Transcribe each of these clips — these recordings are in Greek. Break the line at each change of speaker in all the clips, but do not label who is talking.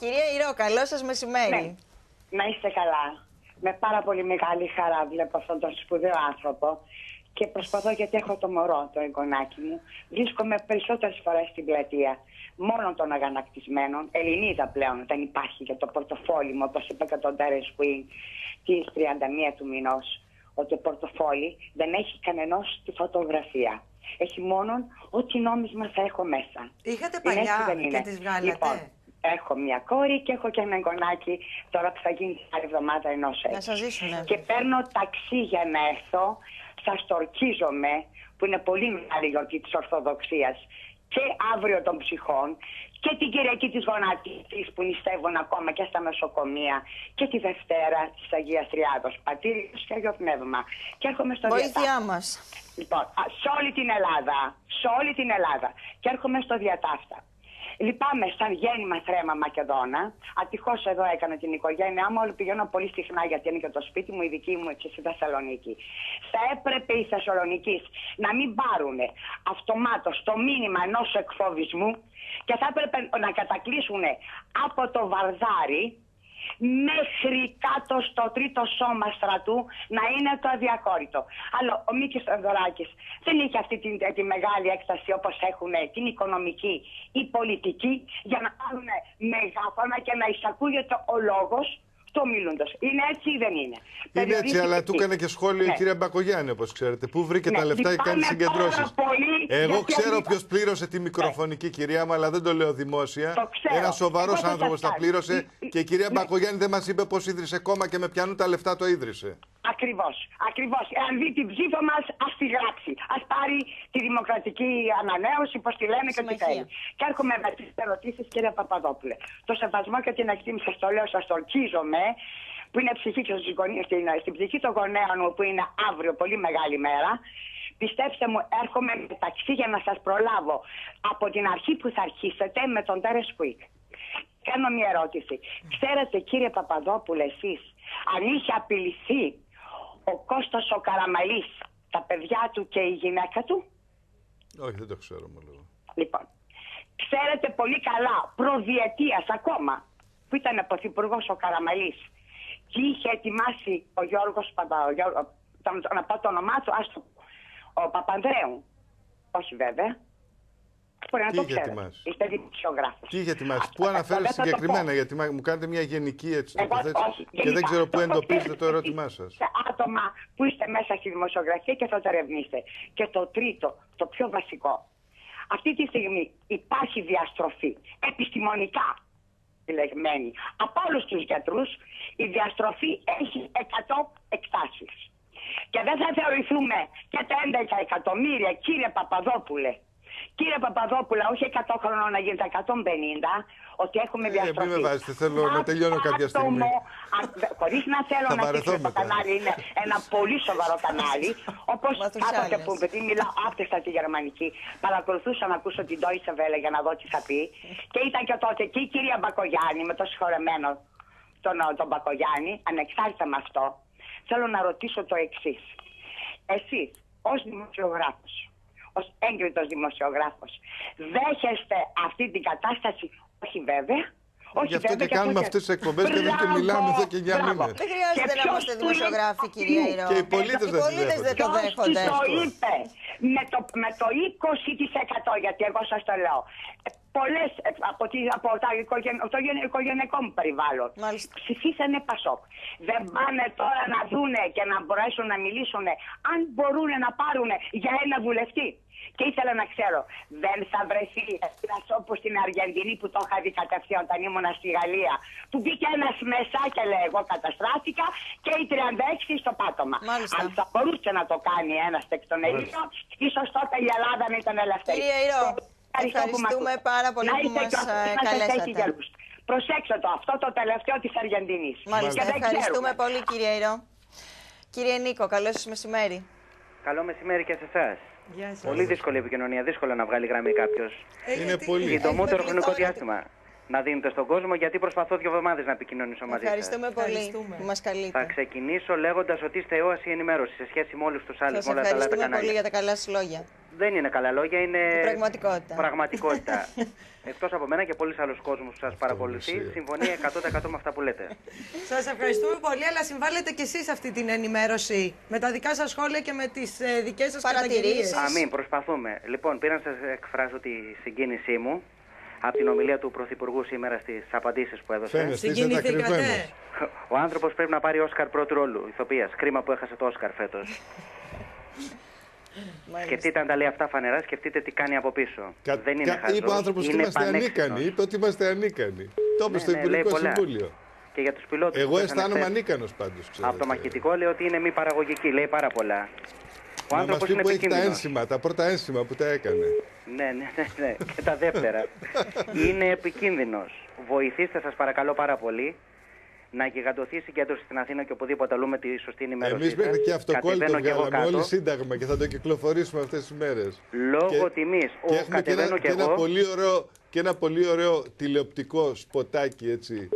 Κυρία Ηρώ, καλό σας μεσημέρι.
Ναι. Να είστε καλά. Με πάρα πολύ μεγάλη χαρά βλέπω αυτόν τον σπουδαίο άνθρωπο και προσπαθώ, γιατί έχω το μωρό, το εγγονάκι μου. Βρίσκομαι περισσότερες φορές στην πλατεία μόνο των αγανακτισμένων. Ελληνίδα πλέον δεν υπάρχει για το πορτοφόλι μου, όπως είπε και τον Τέρενς Κουίν της 31 του μηνός, ότι το πορτοφόλι δεν έχει κανενός τη φωτογραφία. Έχει μόνο ό,τι νόμισμα θα έχω μέσα.
Είχατε παλιά και τις βγάλατε?
Λοιπόν, έχω μια κόρη και έχω και ένα εγγονάκι τώρα που θα γίνει την άλλη εβδομάδα 1 έτη.
Να σας ζήσουνε.
Και παίρνω ταξί για να έρθω, θα στορκίζομαι, που είναι πολύ μεγάλη γιορτή της Ορθοδοξίας, και αύριο των ψυχών και την Κυριακή της Γονατίστης που νηστεύουν ακόμα και στα νοσοκομεία και τη Δευτέρα της Αγίας Τριάδος, Πατήριος και Άγιο Πνεύμα. Και έρχομαι στο
βοήθειά μας.
Λοιπόν, σε όλη την Ελλάδα. Και έρχομαι στο Διατάφτα. Λυπάμαι σαν γέννημα θρέμα Μακεδόνα. Ατυχώς εδώ έκανα την οικογένειά μου, όλοι πηγαίνω πολύ συχνά γιατί είναι και το σπίτι μου, η δική μου και στη Θεσσαλονίκη. Θα έπρεπε οι Θεσσαλονικείς να μην πάρουν αυτομάτως το μήνυμα ενός εκφοβισμού και θα έπρεπε να κατακλείσουν από το Βαρδάρι μέχρι κάτω στο τρίτο σώμα στρατού να είναι το αδιαχώρητο. Αλλά ο Μίκης Θεοδωράκης δεν είχε αυτή τη μεγάλη έκταση όπως έχουν την οικονομική ή πολιτική για να πάρουν μεγάφωνα και να εισακούγεται ο λόγος του ομιλούντος. Είναι έτσι ή δεν είναι?
Είναι έτσι, αλλά του έκανε και σχόλιο η κυρία Μπακογιάννη, όπως ξέρετε. Πού βρήκε τα λεφτά και κάνει συγκεντρώσεις. Εγώ ξέρω ποιος πλήρωσε τη μικροφωνική, κυρία μου, αλλά δεν το λέω δημόσια. Ένας σοβαρός άνθρωπος τα πλήρωσε και η κυρία Μπακογιάννη δεν μας είπε πώς ίδρυσε κόμμα και με ποιανού τα λεφτά το ίδρυσε.
Ακριβώς. Εάν δει την ψήφο μας, ας τη γράψει. Ας πάρει τη δημοκρατική ανανέωση, πώς τη λένε και τι θέλει. Και έρχομαι με τις ερωτήσεις, κύριε Παπαδόπουλε. Το σεβασμό και την εκτίμηση, σας το λέω, σας το ορκίζομαι, που είναι ψυχή και στην ψυχή των γονέων μου, που είναι αύριο πολύ μεγάλη μέρα. Πιστέψτε μου, έρχομαι μεταξύ για να σας προλάβω από την αρχή που θα αρχίσετε με τον Τέρενς Κουίν. Κάνω μια ερώτηση. Ξέρετε, κύριε Παπαδόπουλε, εσείς, αν είχε απειληθεί ο Κώστας ο Καραμαλής, τα παιδιά του και η γυναίκα του?
Όχι, δεν το ξέρω μόνο.
Λοιπόν, ξέρετε πολύ καλά, προδιετίας ακόμα, που ήταν πρωθυπουργός ο Καραμαλής και είχε ετοιμάσει ο Γιώργος να πω το όνομά του, ο Παπανδρέου. Όχι βέβαια. Μπορεί να το ξέρετε. Είστε δημοσιογράφος.
Τι είχε ετοιμάσει, πού αναφέρετε συγκεκριμένα, γιατί μου κάνετε μια γενική έτσι τοποθέτηση και δεν ξέρω πού εντοπίζετε το ερώτημά σας.
Σε άτομα που είστε μέσα στη δημοσιογραφία και θα το ερευνήσετε. Και το τρίτο, το πιο βασικό. Αυτή τη στιγμή υπάρχει διαστροφή επιστημονικά επιλεγμένη από όλους τους γιατρούς. Η διαστροφή έχει 100 εκτάσεις. Και δεν θα θεωρηθούμε και τα 11 εκατομμύρια, κύριε Παπαδόπουλε. Κύριε Παπαδόπουλα, όχι 100 χρονών να γίνεται 150, ότι έχουμε διαστροφή.
Μην με βάζετε, θέλω να τελειώνω κάποια στιγμή.
Χωρίς να θέλω να δείξω το κανάλι, είναι ένα πολύ σοβαρό κανάλι. Όπως κάποτε που επειδή μιλάω άπτεστα τη γερμανική, παρακολουθούσα να ακούσω την Deutsche Welle για να δω τι θα πει. Και ήταν και τότε και η κυρία Μπακογιάννη με το συγχωρεμένο τον Μπακογιάννη, ανεξάρτητα με αυτό. Θέλω να ρωτήσω το εξής. Εσείς, ως δημοσιογράφος, ως έγκριτος δημοσιογράφος, δέχεστε αυτή την κατάσταση? Όχι βέβαια.
Γι' αυτό και κάνουμε αυτές τις εκπομπές και δεν και μιλάμε εδώ και 9 μήνες.
Δεν χρειάζεται να είμαστε δημοσιογράφοι, κυρία Ηρώ.
Και οι πολίτες δεν το δέχονται.
Ποιος το είπε με το 20%, γιατί εγώ σας το λέω. Πολλές από το οικογενειακό μου περιβάλλον ψηφίσανε Πασόκ. Δεν πάνε τώρα να δούνε και να μπορέσουν να μιλήσουν αν μπορούν να πάρουν για ένα βουλευτή. Και ήθελα να ξέρω, δεν θα βρεθεί ένας όπως στην Αργεντινή που το είχα δει κατευθείαν όταν ήμουνα στη Γαλλία, που μπήκε ένας μέσα και λέει εγώ καταστράφηκα και οι 36 στο πάτωμα. Αν θα μπορούσε να το κάνει ένας εκ των Ελλήνων, ίσως τότε η Ελλάδα να ήταν ελεύθερη.
Κυρία Ηρώ, ευχαριστούμε πάρα πολύ που μας καλέσατε.
Προσέξτε το, αυτό το τελευταίο της Αργεντινής.
Μάλιστα, ευχαριστούμε πολύ κυρία Ηρώ. Κύριε Νίκο, καλό σας μεσημέρι.
Καλό μεσημέρι και σε εσάς. Πολύ δύσκολη επικοινωνία, δύσκολο να βγάλει γραμμή κάποιος.
Είναι πολύ.
Συντομότερο χρονικό διάστημα να δίνετε στον κόσμο, γιατί προσπαθώ 2 εβδομάδες να επικοινωνήσω μαζί σας.
Ευχαριστούμε πολύ που μας καλείτε.
Θα ξεκινήσω λέγοντας ότι είστε όαση ενημέρωση σε σχέση με όλους τους άλλους.
Σας ευχαριστούμε πολύ για τα καλά σας λόγια.
Δεν είναι καλά λόγια, είναι
πραγματικότητα.
Εκτός από μένα και πολλοί άλλους κόσμους που σας παρακολουθεί, συμφωνεί 100% με αυτά που λέτε.
Σας ευχαριστούμε πολύ, αλλά συμβάλλετε κι εσείς αυτή την ενημέρωση με τα δικά σας σχόλια και με τις δικές σας παρατηρήσεις.
Αμήν, προσπαθούμε. Λοιπόν, πήρα να σας εκφράσω τη συγκίνησή μου από την ομιλία του Πρωθυπουργού σήμερα στις απαντήσεις που έδωσε.
Συγκινηθήκατε.
Ο άνθρωπος πρέπει να πάρει Όσκαρ πρώτου ρόλου ηθοποιίας. Κρίμα που έχασε το Όσκαρ φέτος. Σκεφτείτε αν τα λέει αυτά φανερά, σκεφτείτε τι κάνει από πίσω. Δεν είναι χαζός.
Είπε ο άνθρωπος ότι είμαστε ανίκανοι. Είπε ότι είμαστε ανίκανοι. Το είπε στο Υπουργικό Συμβούλιο.
Και για τους πιλότους.
Εγώ αισθάνομαι ανίκανος πάντως.
Από το μαχητικό λέει ότι είναι μη παραγωγική. Λέει πάρα πολλά. Ο
να μας πει
είναι
που έχει τα ένσημα, τα πρώτα ένσημα που τα έκανε.
Ναι. Και τα δεύτερα. Είναι επικίνδυνος. Βοηθήστε σας παρακαλώ πάρα πολύ να γιγαντωθεί η συγκέντρωση στην Αθήνα και οπουδήποτε αλλού με τη σωστή ενημέρωση.
Εμείς μέχρι και αυτοκόλλητο βγάλαμε όλοι Σύνταγμα και θα το κυκλοφορήσουμε αυτές τις μέρες.
Λόγω τιμής. Κατεβαίνω και εγώ.
Και ένα πολύ ωραίο τηλεοπτικό σποτάκι έτσι,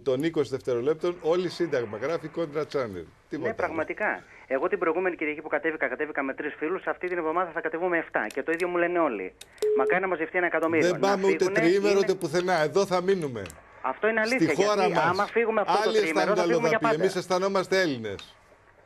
των 20 δευτερολέπτων, όλοι Σύνταγμα. Γράφει Contra Channel.
Ναι, πραγματικά. Εγώ την προηγούμενη Κυριακή που κατέβηκα με 3 φίλους, αυτή την εβδομάδα θα κατεβούμε 7. Και το ίδιο μου λένε όλοι. Μακάρι να μαζευτεί 1 εκατομμύριο.
Δεν πάμε ούτε τριήμερο ούτε πουθενά. Εδώ θα μείνουμε.
Αυτό είναι αλήθεια.
Στη χώρα μας.
Άμα φύγουμε αυτό το τριήμερο, θα φύγουμε για πάντα.
Εμείς αισθανόμαστε Έλληνες.